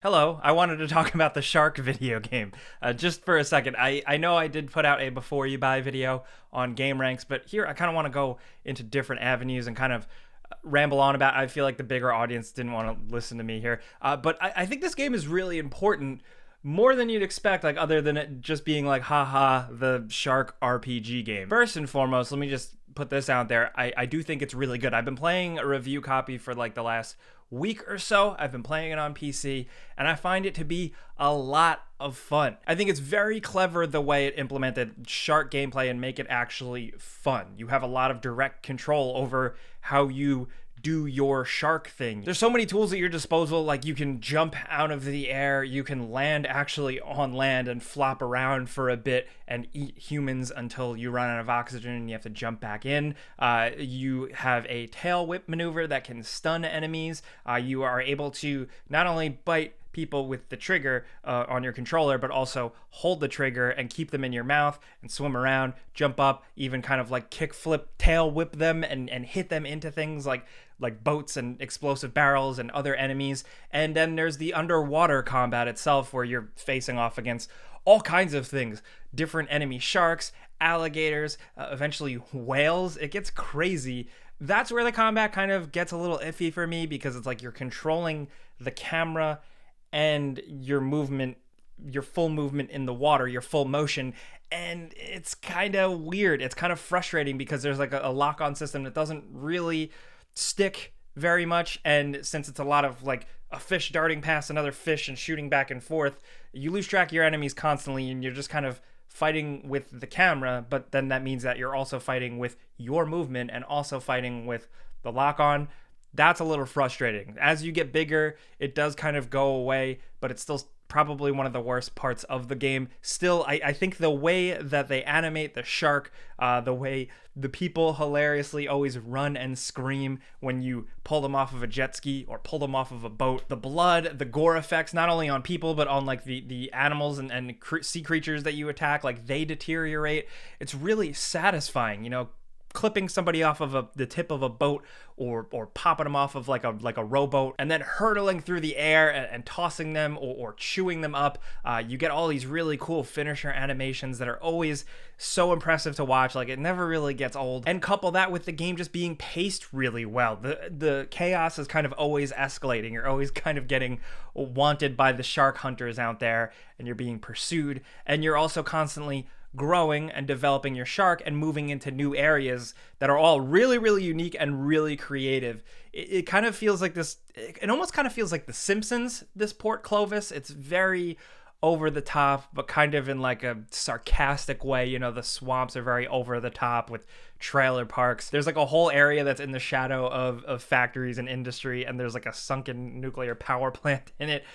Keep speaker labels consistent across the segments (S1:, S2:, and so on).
S1: Hello, I wanted to talk about the shark video game just for a second. I know I did put out a before you buy video on game ranks, but here I kind of want to go into different avenues and kind of ramble on about. I feel like the bigger audience didn't want to listen to me here, but I think this game is really important, more than you'd expect, like other than it just being like haha the shark RPG game. First and foremost, let me just put this out there. I do think it's really good. I've been playing a review copy for like the last week or so. I've been playing it on PC and I find it to be a lot of fun. I think it's very clever the way it implemented shark gameplay and make it actually fun. You have a lot of direct control over how you do your shark thing. There's so many tools at your disposal, like you can jump out of the air, you can land actually on land and flop around for a bit and eat humans until you run out of oxygen and you have to jump back in. You have a tail whip maneuver that can stun enemies. You are able to not only bite people with the trigger on your controller, but also hold the trigger and keep them in your mouth and swim around, jump up, even kind of like kick flip, tail whip them and hit them into things like boats and explosive barrels and other enemies. And then there's the underwater combat itself where you're facing off against all kinds of things, different enemy sharks, alligators, eventually whales. It gets crazy. That's where the combat kind of gets a little iffy for me because it's like you're controlling the camera and your movement, your full movement in the water, your full motion, and it's kind of weird. It's kind of frustrating because there's like a lock-on system that doesn't really stick very much, and since it's a lot of like a fish darting past another fish and shooting back and forth, you lose track of your enemies constantly and you're just kind of fighting with the camera, but then that means that you're also fighting with your movement and also fighting with the lock-on. That's a little frustrating. As you get bigger, it does kind of go away, but it's still probably one of the worst parts of the game. Still, I think the way that they animate the shark, the way the people hilariously always run and scream when you pull them off of a jet ski or pull them off of a boat, the blood, the gore effects, not only on people, but on like the animals and sea creatures that you attack, like they deteriorate. It's really satisfying, you know, clipping somebody off of the tip of a boat or popping them off of like a rowboat and then hurtling through the air and tossing them or chewing them up. You get all these really cool finisher animations that are always so impressive to watch. Like it never really gets old. And couple that with the game just being paced really well. The chaos is kind of always escalating. You're always kind of getting wanted by the shark hunters out there and you're being pursued, and you're also constantly growing and developing your shark and moving into new areas that are all really, really unique and really creative. It kind of feels like this, it almost kind of feels like The Simpsons, this Port Clovis. It's very over the top, but kind of in like a sarcastic way. You know, the swamps are very over the top with trailer parks. There's like a whole area that's in the shadow of factories and industry, and there's like a sunken nuclear power plant in it.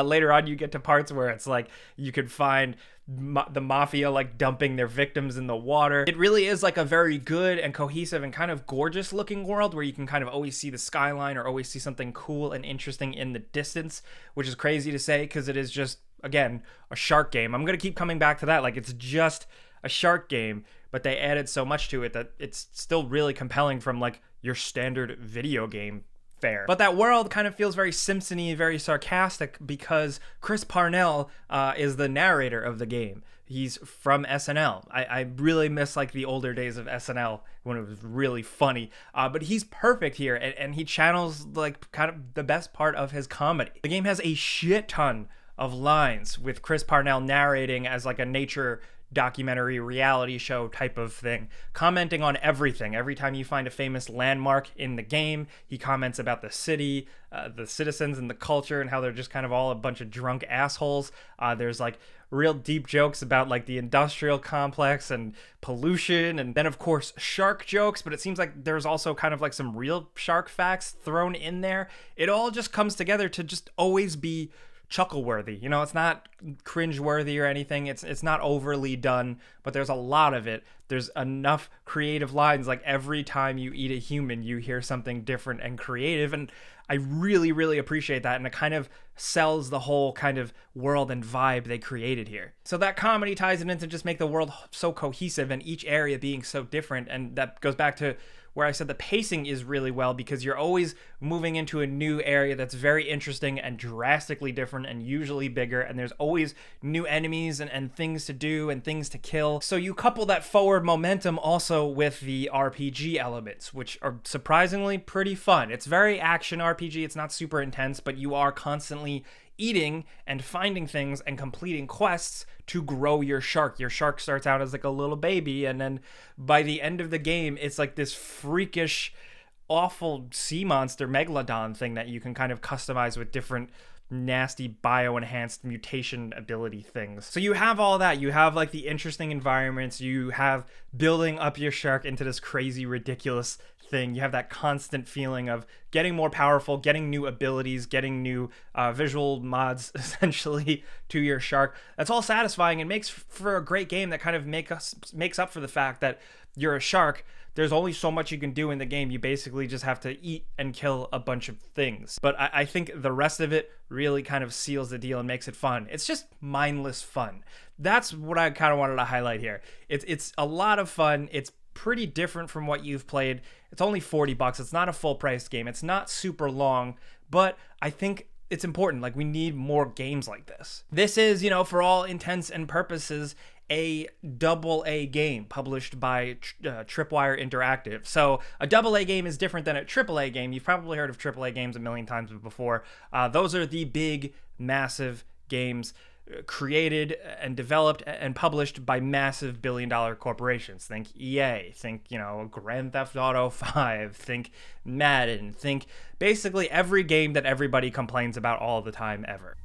S1: Later on, you get to parts where it's like you could find the mafia like dumping their victims in the water. It really is like a very good and cohesive and kind of gorgeous looking world where you can kind of always see the skyline or always see something cool and interesting in the distance, which is crazy to say because it is just, again, a shark game. I'm going to keep coming back to that. Like it's just a shark game, but they added so much to it that it's still really compelling from like your standard video game fare. But that world kind of feels very Simpson-y, very sarcastic because Chris Parnell is the narrator of the game. He's from SNL. I really miss like the older days of SNL when it was really funny. But he's perfect here, and he channels like kind of the best part of his comedy. The game has a shit ton of lines with Chris Parnell narrating as like a nature documentary reality show type of thing, commenting on everything. Every time you find a famous landmark in the game, he comments about the city, the citizens, and the culture, and how they're just kind of all a bunch of drunk assholes. There's like real deep jokes about like the industrial complex and pollution, and then of course shark jokes, but it seems like there's also kind of like some real shark facts thrown in there. It all just comes together to just always be chuckle worthy. You know, it's not cringe worthy or anything. It's not overly done, but there's a lot of it. There's enough creative lines. Like every time you eat a human, you hear something different and creative. And I really, really appreciate that. And it kind of sells the whole kind of world and vibe they created here. So that comedy ties it in to just make the world so cohesive and each area being so different. And that goes back to where I said the pacing is really well because you're always moving into a new area that's very interesting and drastically different and usually bigger, and there's always new enemies and things to do and things to kill. So you couple that forward momentum also with the RPG elements, which are surprisingly pretty fun. It's very action RPG, it's not super intense, but you are constantly eating and finding things and completing quests to grow your shark. Your shark starts out as like a little baby, and then by the end of the game, it's like this freakish, awful sea monster megalodon thing that you can kind of customize with different nasty bio-enhanced mutation ability things. So you have all that. You have like the interesting environments. You have building up your shark into this crazy, ridiculous thing. You have that constant feeling of getting more powerful, getting new abilities, getting new visual mods essentially to your shark. That's all satisfying and makes for a great game that kind of makes up for the fact that you're a shark. There's only so much you can do in the game. You basically just have to eat and kill a bunch of things. But I think the rest of it really kind of seals the deal and makes it fun. It's just mindless fun. That's what I kind of wanted to highlight here. It's a lot of fun. It's pretty different from what you've played. It's only $40. It's not a full-priced game. It's not super long, but I think it's important. Like, we need more games like this. This is, you know, for all intents and purposes, a AA game published by Tripwire Interactive. So a AA game is different than a AAA game. You've probably heard of AAA games a million times before. Those are the big, massive games created and developed and published by massive billion-dollar corporations. Think EA, think, you know, Grand Theft Auto 5, think Madden, think basically every game that everybody complains about all the time ever.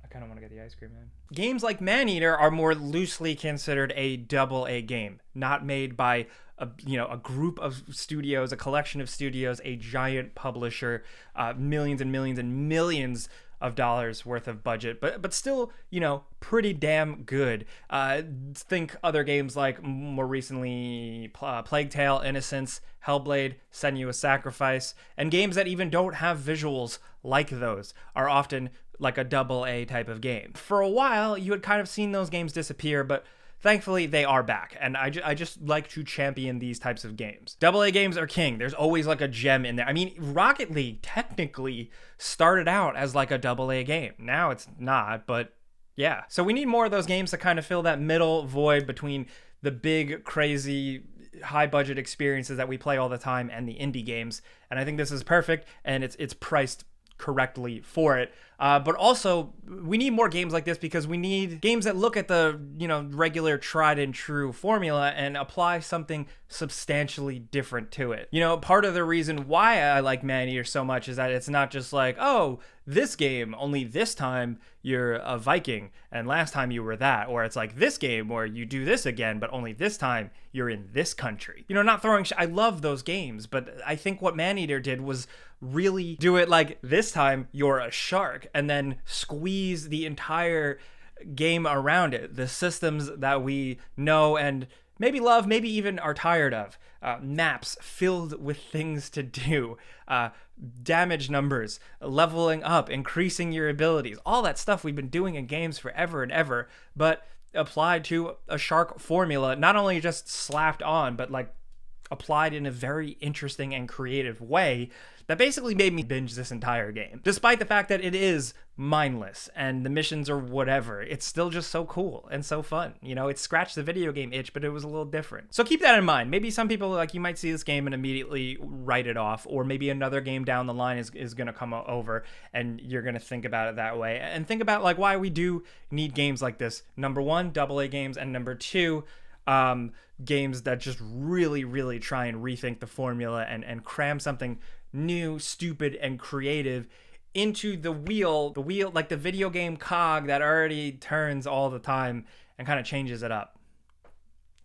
S1: I kind of want to get the ice cream, man. Games like Maneater are more loosely considered a AA game, not made by a group of studios, a collection of studios, a giant publisher, millions and millions and millions of dollars worth of budget, but still, you know, pretty damn good. Think other games like more recently Plague Tale, Innocence, Hellblade, Senua's Sacrifice, and games that even don't have visuals like those are often like a AA type of game. For a while, you had kind of seen those games disappear, but thankfully, they are back, and I just like to champion these types of games. AA games are king. There's always like a gem in there. I mean, Rocket League technically started out as like a AA game. Now it's not, but yeah. So we need more of those games to kind of fill that middle void between the big, crazy, high-budget experiences that we play all the time and the indie games. And I think this is perfect, and it's priced correctly for it. But also, we need more games like this because we need games that look at the, you know, regular tried and true formula and apply something substantially different to it. You know, part of the reason why I like Maneater so much is that it's not just like, oh, this game, only this time you're a Viking and last time you were that, or it's like this game where you do this again, but only this time you're in this country. You know, not throwing I love those games, but I think what Maneater did was really do it like this time you're a shark, and then squeeze the entire game around it. The systems that we know and maybe love, maybe even are tired of. Maps filled with things to do. Damage numbers, leveling up, increasing your abilities. All that stuff we've been doing in games forever and ever, but applied to a shark formula, not only just slapped on, but like applied in a very interesting and creative way that basically made me binge this entire game. Despite the fact that it is mindless and the missions are whatever, it's still just so cool and so fun. You know, it scratched the video game itch, but it was a little different. So keep that in mind. Maybe some people, like, you might see this game and immediately write it off, or maybe another game down the line is gonna come over and you're gonna think about it that way. And think about like why we do need games like this. Number one, AA games, and number two, games that just really, really try and rethink the formula and cram something new, stupid, and creative into the wheel, like the video game cog that already turns all the time and kind of changes it up.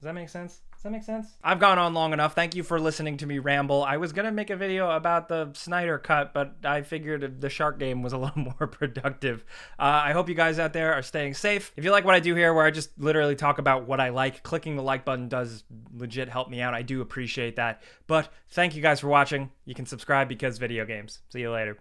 S1: Does that make sense? Does that make sense? I've gone on long enough. Thank you for listening to me ramble. I was gonna make a video about the Snyder Cut, but I figured the shark game was a little more productive. I hope you guys out there are staying safe. If you like what I do here, where I just literally talk about what I like, clicking the like button does legit help me out. I do appreciate that. But thank you guys for watching. You can subscribe because video games. See you later.